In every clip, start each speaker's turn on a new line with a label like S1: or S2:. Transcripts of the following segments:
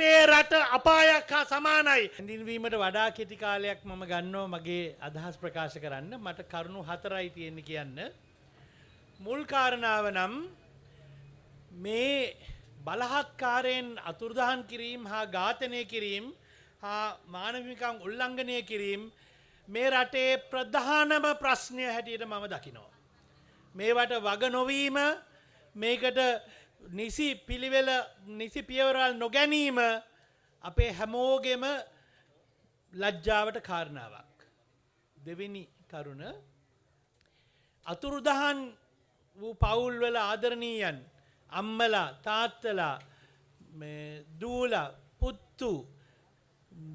S1: අපේ රට අපායක් හා සමානයි. හැඳින්වීමට වඩා කෙටි කාලයක් මම ගන්නවා මගේ අදහස් ප්‍රකාශ කරන්න. මට කරුණු 4යි තියෙන්නේ කියන්න. මුල් කාරණාව නම් මේ බලහත්කාරයෙන් අතුරුදහන් කිරීම හා ඝාතනය කිරීම හා මානව හිමිකම් උල්ලංඝනය කිරීම මේ රටේ ප්‍රධානම ප්‍රශ්නය හැටියට මම දකිනවා. මේවට වග නොවීම මේකට නිසි පිළිවෙල නිසි පියවරල් නොගැනීම අපේ හැමෝගෙම ලැජ්ජාවට කාරණාවක්. දෙවෙනි කරුණ අතුරුදහන් වූ පවුල්වල ආදරණීයන් අම්මලා තාත්තලා දූලා පුත්තු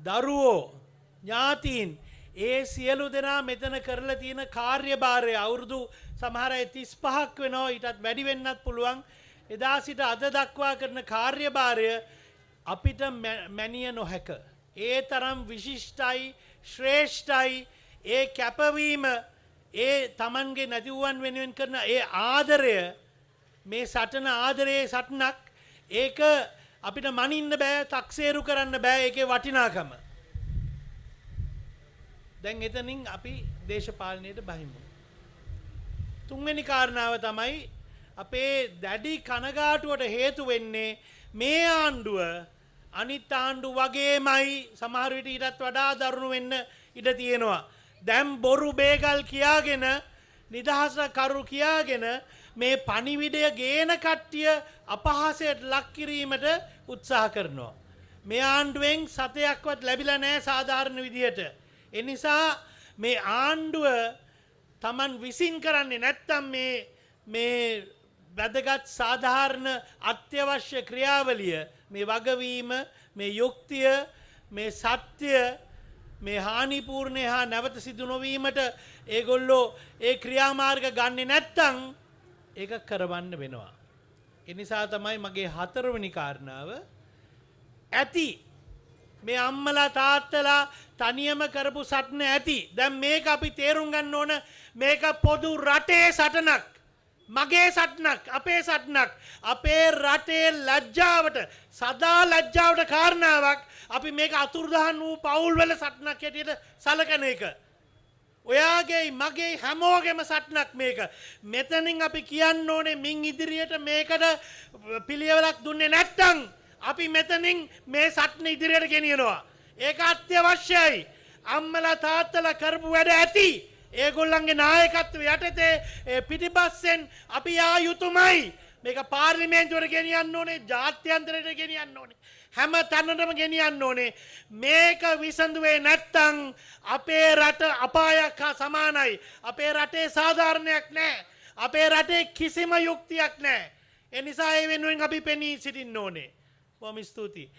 S1: දරුවෝ ඥාතීන් ඒ සියලු දෙනා මෙතන කරලා තියෙන කාර්යභාරය අවුරුදු සමහර අය 35ක් වෙනවා ඊටත් වැඩි වෙන්නත් පුළුවන්. එදා සිට අද දක්වා කරන කාර්යභාරය අපිට මැනිය නොහැක. ඒ තරම් විශිෂ්ටයි ශ්‍රේෂ්ඨයි. ඒ කැපවීම ඒ තමන්ගේ නැතිවුවන් වෙනුවෙන් කරන ඒ ආදරය මේ සටන ආදරයේ සටනක්. ඒක අපිට මනින්න බෑ තක්සේරු කරන්න බෑ ඒකේ වටිනාකම. දැන් එතනින් අපි දේශපාලනයට බහිමු. තුන්වෙනි කාරණාව තමයි අපේ දැඩි කනගාටුවට හේතු වෙන්නේ මේ ආණ්ඩුව අනිත් ආණ්ඩු වගේමයි සමහර විට ඊටත් වඩා දරුණු වෙන්න ඉඩ තියෙනවා. දැන් බොරු බේගල් කියාගෙන නිදහස කරු කියාගෙන මේ පණිවිඩය ගේන කට්ටිය අපහාසයට ලක් කිරීමට උත්සාහ කරනවා. මේ ආණ්ඩුවෙන් සතයක්වත් ලැබිලා නැහැ සාධාරණ විදියට. ඒ නිසා මේ ආණ්ඩුව Taman විසින් කරන්නේ නැත්තම් මේ වැදගත් සාධාරණ අත්‍යවශ්‍ය ක්‍රියාවලිය මේ වගවීම මේ යුක්තිය මේ සත්‍ය මේ හානිපූර්ණය හා නැවත සිදු නොවීමට ඒගොල්ලෝ ඒ ක්‍රියාමාර්ග ගන්නේ නැත්තම් ඒක කරවන්න වෙනවා. ඒ නිසා තමයි මගේ 4 වෙනි කාරණාව ඇති මේ අම්මලා තාත්තලා තනියම කරපු සටන ඇති. දැන් මේක අපි තේරුම් ගන්න ඕන මේක පොදු රටේ සටනක්. මගේ සටනක් අපේ සටනක්. අපේ රටේ ලැජ්ජාවට සදා ලැජ්ජාවට කාරණාවක් අපි මේක අතුරුදහන් වූ පවුල් වල සටනක් හැටියට සලකන එක. ඔයාගේ මගේ හැමෝගෙම සටනක් මේක. මෙතනින් අපි කියන්න ඕනේ මින් ඉදිරියට මේකට පිළිවෙලක් දුන්නේ නැත්තම් අපි මෙතනින් මේ සටන ඉදිරියට ගෙනියනවා. ඒක අත්‍යවශ්‍යයි. අම්මලා තාත්තලා කරපු වැඩ ඇති. ඒගොල්ලන්ගේ නායකත්වය යටතේ පිටිපස්සෙන් අපි ආ යුතුමයි. මේක පාර්ලිමේන්තුවට ගෙනියන්න ඕනේ, ජාත්‍යන්තරයට ගෙනියන්න ඕනේ. හැම තැනටම ගෙනියන්න ඕනේ. මේක විසඳුවේ නැත්තම් අපේ රට අපායක් හා සමානයි. අපේ රටේ සාධාරණයක් නැහැ. අපේ රටේ කිසිම යුක්තියක් නැහැ. ඒ නිසා ඒ වෙනුවෙන් අපි පෙනී සිටින්න ඕනේ. බොහොම ස්තුතියි.